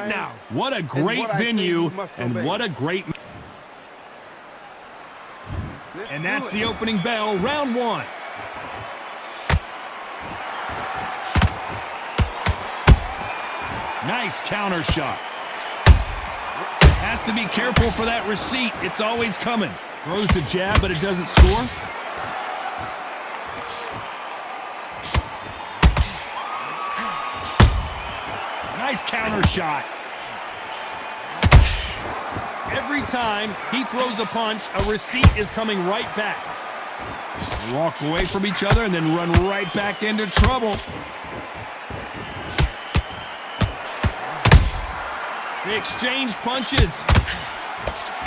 right now. What a great venue and what a great... And that's the opening bell, round one. Nice counter shot. Has to be careful for that receipt. It's always coming. Throws the jab, but it doesn't score. Nice counter shot. Every time he throws a punch, a receipt is coming right back. They walk away from each other and then run right back into trouble. They exchange punches.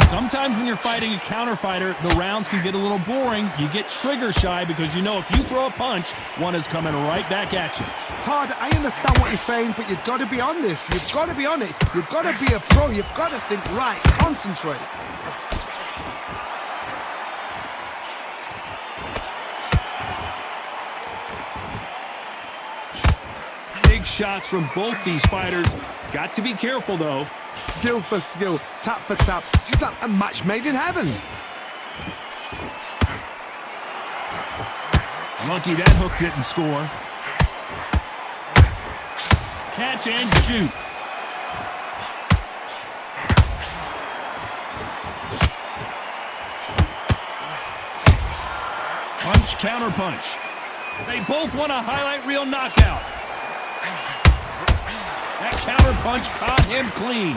Sometimes when you're fighting a counter fighter, the rounds can get a little boring. You get trigger shy because you know if you throw a punch, one is coming right back at you. Todd, I understand what you're saying, but you've got to be on this. You've got to be on it. You've got to be a pro. You've got to think right. Concentrate. Big shots from both these fighters. Got to be careful, though. Skill for skill, tap for tap. Just like a match made in heaven. Lucky that hook didn't score. Catch and shoot. Punch, counter punch. They both want a highlight reel knockout. That counter punch caught him clean.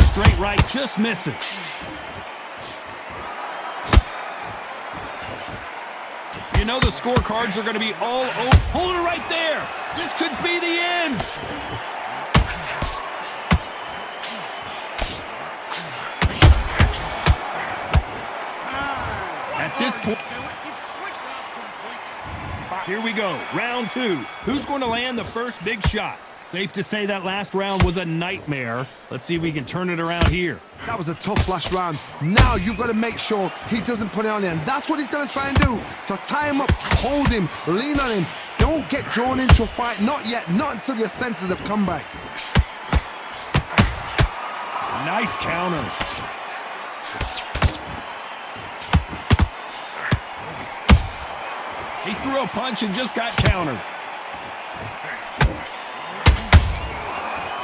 Straight right just misses. You know the scorecards are going to be all over. Hold it right there. This could be the end. At this point, here we go, round two. Who's going to land the first big shot? Safe to say that last round was a nightmare. Let's see if we can turn it around here. That was a tough last round. Now you've got to make sure he doesn't put it on there, and that's what he's going to try and do. So tie him up, hold him, lean on him. Don't get drawn into a fight. Not yet. Not until your senses have come back. Nice counter. He threw a punch and just got countered.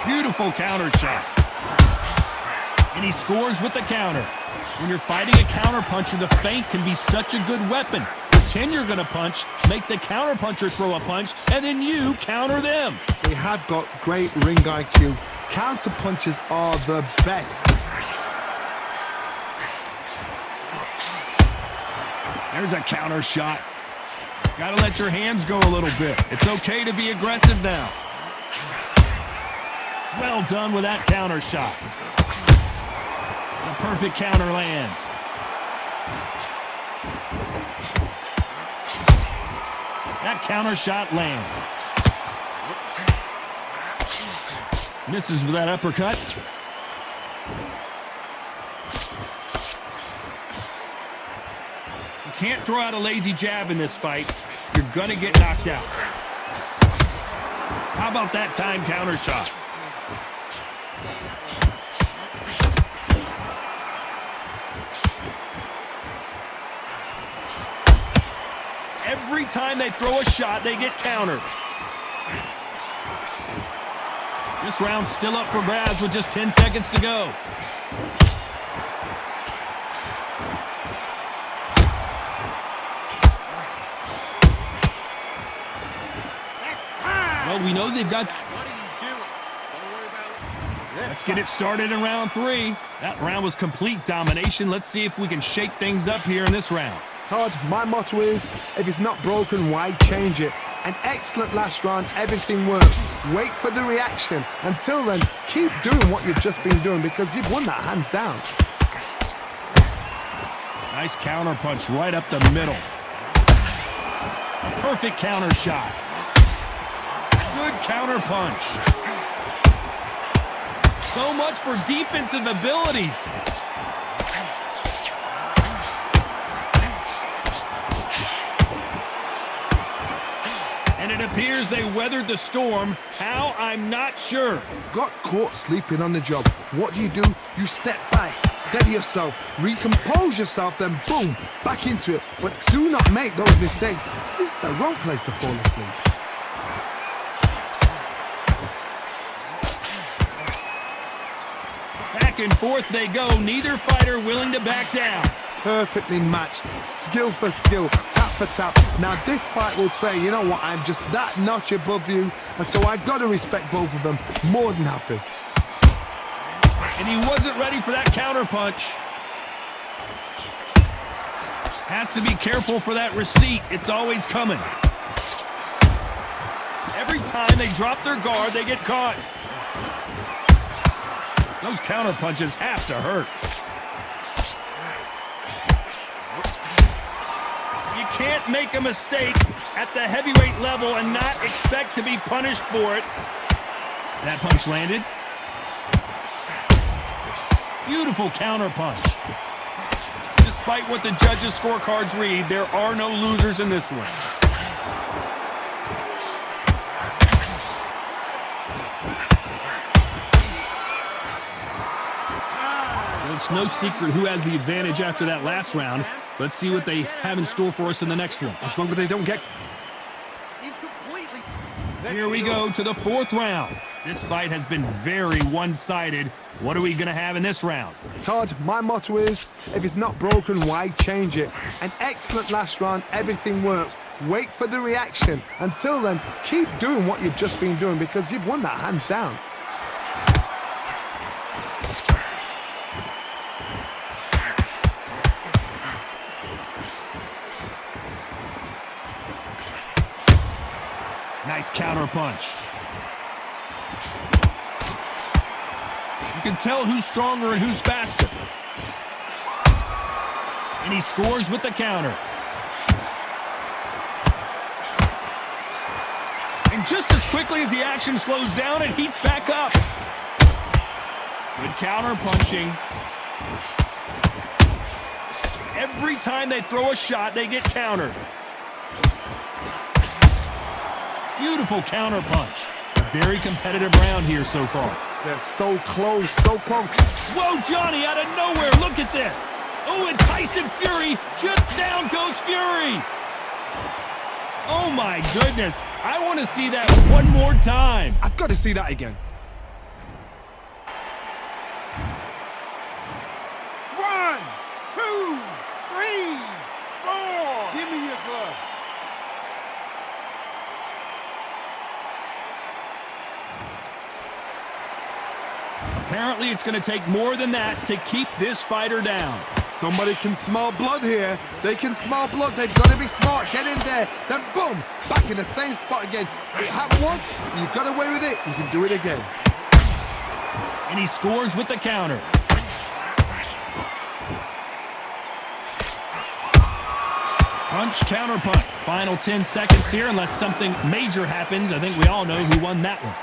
Beautiful counter shot. And he scores with the counter. When you're fighting a counter puncher, the feint can be such a good weapon. Pretend you're going to punch, make the counter puncher throw a punch, and then you counter them. They have got great ring IQ. Counter punches are the best. There's a counter shot. Gotta let your hands go a little bit. It's okay to be aggressive now. Well done with that counter shot. The perfect counter lands. That counter shot lands. Misses with that uppercut. You can't throw out a lazy jab in this fight. You're gonna get knocked out. How about that time counter shot? Every time they throw a shot, they get countered. This round's still up for grabs with just 10 seconds to go. Well, we know they've got... Let's get it started in round three. That round was complete domination. Let's see if we can shake things up here in this round. Todd, my motto is, if it's not broken, why change it? An excellent last round, everything works. Wait for the reaction. Until then, keep doing what you've just been doing because you've won that hands down. Nice counter punch right up the middle. A perfect counter shot. Good counter punch. So much for defensive abilities. And it It appears they weathered the storm. How? I'm not sure. Got caught sleeping on the job. What do? You step back, steady yourself, recompose yourself, then boom, back into it. But do not make those mistakes. This is the wrong place to fall asleep. Back and forth they go. Neither fighter willing to back down. Perfectly matched, skill for skill, tap for tap. Now this fight will say, you know what, I'm just that notch above you, and so I gotta respect both of them. More than happy. And he wasn't ready for that counter punch. Has to be careful for that receipt. It's always coming. Every time they drop their guard, they get caught. Those counter punches have to hurt. You can't make a mistake at the heavyweight level and not expect to be punished for it. That punch landed. Beautiful counter punch. Despite what the judges' scorecards read, there are no losers in this one. Well, it's no secret who has the advantage after that last round. Let's see what they have in store for us in the next one. As long as they don't get... Here we go to the fourth round. This fight has been very one-sided. What are we going to have in this round? Todd, my motto is, if it's not broken, why change it? An excellent last round, everything works. Wait for the reaction. Until then, keep doing what you've just been doing because you've won that hands down. Nice counter punch. You can tell who's stronger and who's faster. And he scores with the counter. And just as quickly as the action slows down, it heats back up. Good counter punching. Every time they throw a shot, they get countered. Beautiful counter punch. A very competitive round here so far. They're so close, so close. Whoa, Johnny, out of nowhere, look at this. Oh, and Tyson Fury, just down goes Fury. Oh my goodness, I want to see that one more time. I've got to see that again. 1, 2, 3, 4. Give me your glove. Apparently, it's going to take more than that to keep this fighter down. Somebody can smell blood here. They can smell blood. They've got to be smart. Get in there. Then boom, back in the same spot again. It happened once. You got away with it. You can do it again. And he scores with the counter. Punch, counter punch. Final 10 seconds here, unless something major happens. I think we all know who won that one.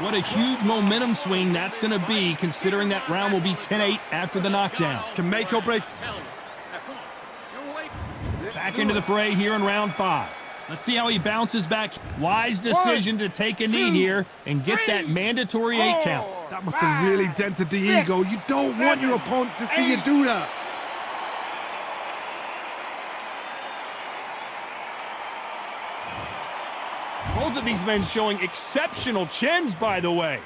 What a huge momentum swing that's going to be, considering that round will be 10-8 after the knockdown. Can make or break. Back into the fray here in round 5. Let's see how he bounces back. Wise decision to take a knee here and get that mandatory 8 count. That must have really dented the ego. You don't want your opponent to see you do that. Both of these men showing exceptional chins, by the way.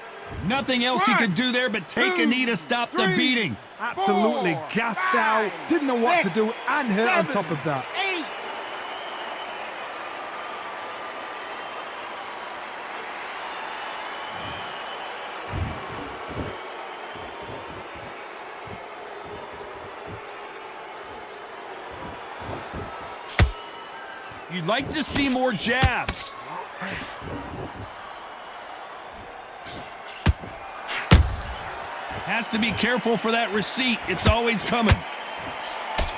Nothing else he could do there but take a knee to stop the beating. Absolutely gassed out. Didn't know what to do and hurt on top of that. 8. You'd like to see more jabs. Has to be careful for that receipt. It's always coming.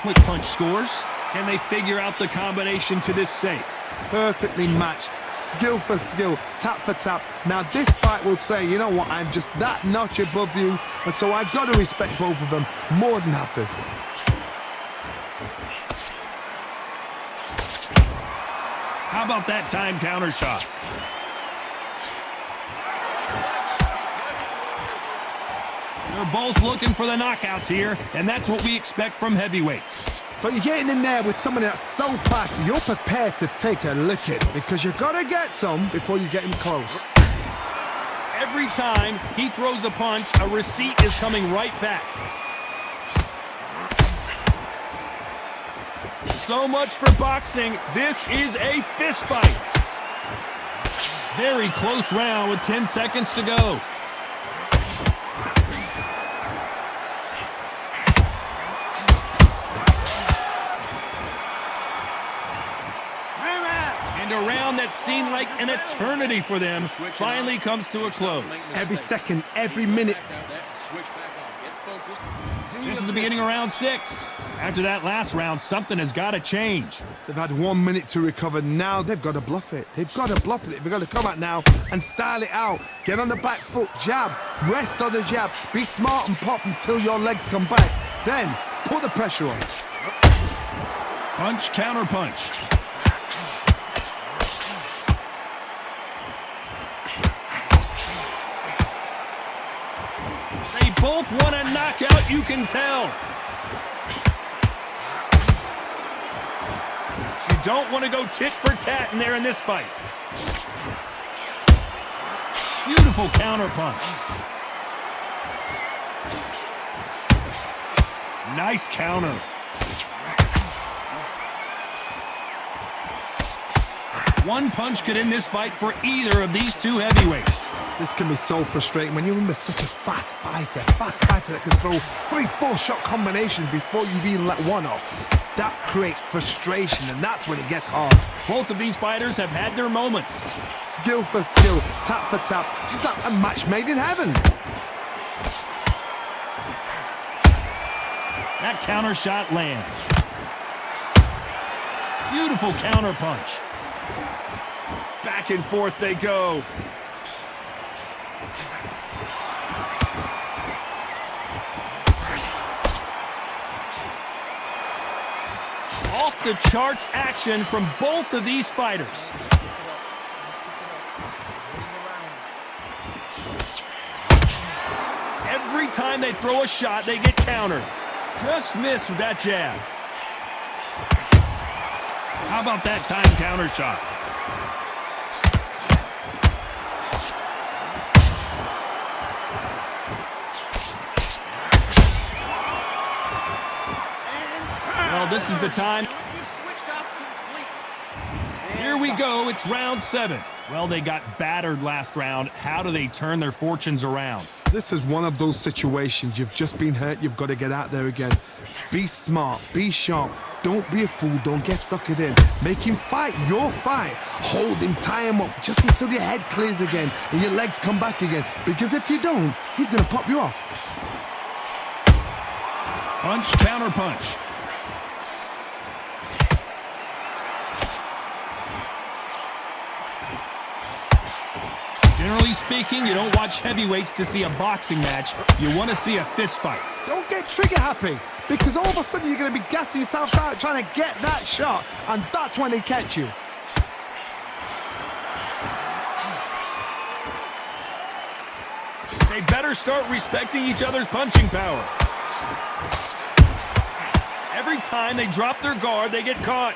Quick punch scores. Can they figure out the combination to this safe? perfectly matched, skill for skill, tap for tap. Now this fight will say, you know what, I'm just that notch above you, and so I got to respect both of them. More than happy. How about that time counter shot? They're both looking for the knockouts here, and that's what we expect from heavyweights. So you're getting in there with somebody that's so fast, you're prepared to take a licking, because you've got to get some before you get him close. Every time he throws a punch, a receipt is coming right back. So much for boxing. This is a fist fight. Very close round with 10 seconds to go. And a round that seemed like an eternity for them finally comes to a close. Every second, every minute. This is the beginning of round 6. After that last round, something has got to change. They've had 1 minute to recover. Now they've got to bluff it. They've got to bluff it. They've got to come out now and style it out. Get on the back foot, jab, rest on the jab. Be smart and pop until your legs come back. Then put the pressure on. Punch, counter punch. They both want a knockout, you can tell. You don't want to go tit for tat in there in this fight. Beautiful counter punch. Nice counter. One punch could end this fight for either of these two heavyweights. This can be so frustrating when you're such a fast fighter that can throw 3-4 shot combinations before you've even let one off. That creates frustration, and that's when it gets hard. Both of these fighters have had their moments. Skill for skill, tap for tap, just like a match made in heaven. That counter shot lands. Beautiful counter punch. Back and forth they go. Off the charts action from both of these fighters. Every time they throw a shot, they get countered. Just missed with that jab. How about that time counter shot? Well, this is the time. Here we go. It's round 7. Well, they got battered last round. How do they turn their fortunes around? This is one of those situations. You've just been hurt. You've got to get out there again. Be smart. Be sharp. Don't be a fool. Don't get suckered in. Make him fight your fight. Hold him. Tie him up just until your head clears again and your legs come back again. Because if you don't, he's going to pop you off. Punch, counter punch. Generally speaking, you don't watch heavyweights to see a boxing match. You want to see a fist fight. Don't get trigger happy, because all of a sudden you're going to be gassing yourself out trying to get that shot, and that's when they catch you. They better start respecting each other's punching power. Every time they drop their guard, they get caught.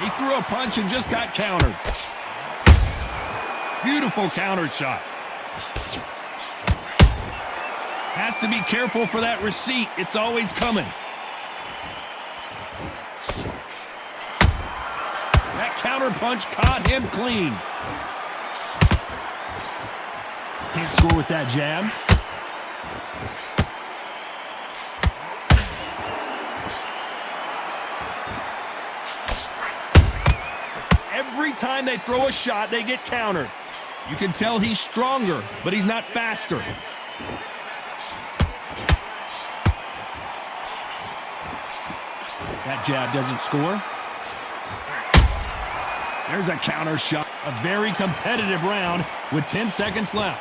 He threw a punch and just got countered. Beautiful counter shot. Has to be careful for that receipt. It's always coming. That counter punch caught him clean. Can't score with that jab. Every time they throw a shot, they get countered. You can tell he's stronger, but he's not faster. That jab doesn't score. There's a counter shot. A very competitive round with 10 seconds left.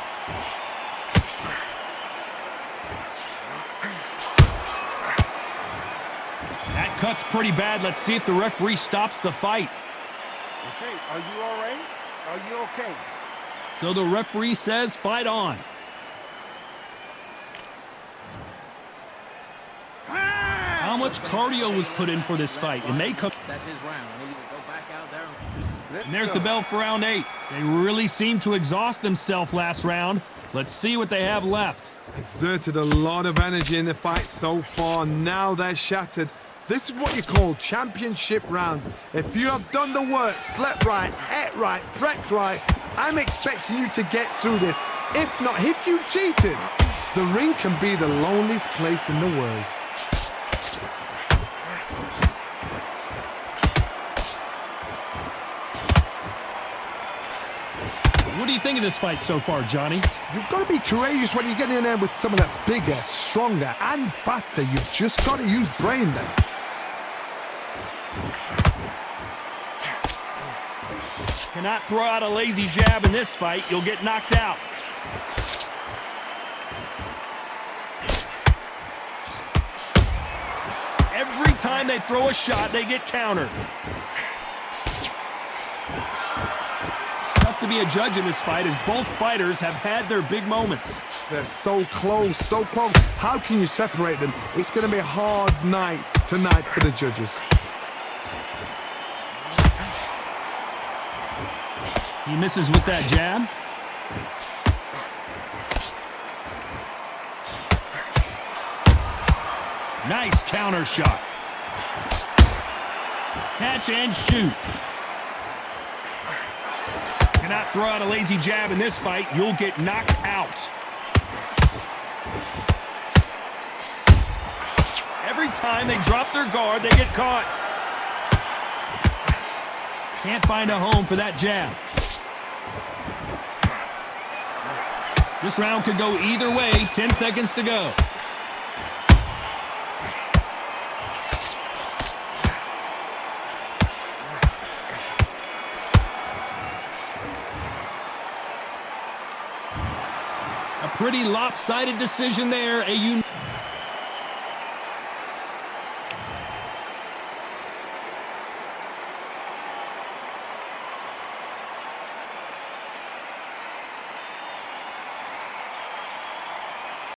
That cut's pretty bad. Let's see if the referee stops the fight. Okay, are you all right? Are you okay? So the referee says fight on. How much cardio was put in for this fight? It may come. That's his round. I need you to go back out there. And there's the bell for round 8. They really seemed to exhaust themselves last round. Let's see what they have left. Exerted a lot of energy in the fight so far. Now they're shattered. This is what you call championship rounds. If you have done the work, slept right, ate right, prepped right, I'm expecting you to get through this. If not, if you've cheated, the ring can be the loneliest place in the world. What do you think of this fight so far, Johnny? You've got to be courageous when you get in there with someone that's bigger, stronger, and faster. You've just got to use brain then. Cannot throw out a lazy jab in this fight. You'll get knocked out. Every time they throw a shot, they get countered. Tough to be a judge in this fight as both fighters have had their big moments. They're so close, so close. How can you separate them? It's going to be a hard night tonight for the judges. He misses with that jab. Nice counter shot. Catch and shoot. Cannot throw out a lazy jab in this fight. You'll get knocked out. Every time they drop their guard, they get caught. Can't find a home for that jab. This round could go either way. 10 seconds to go. A pretty lopsided decision there.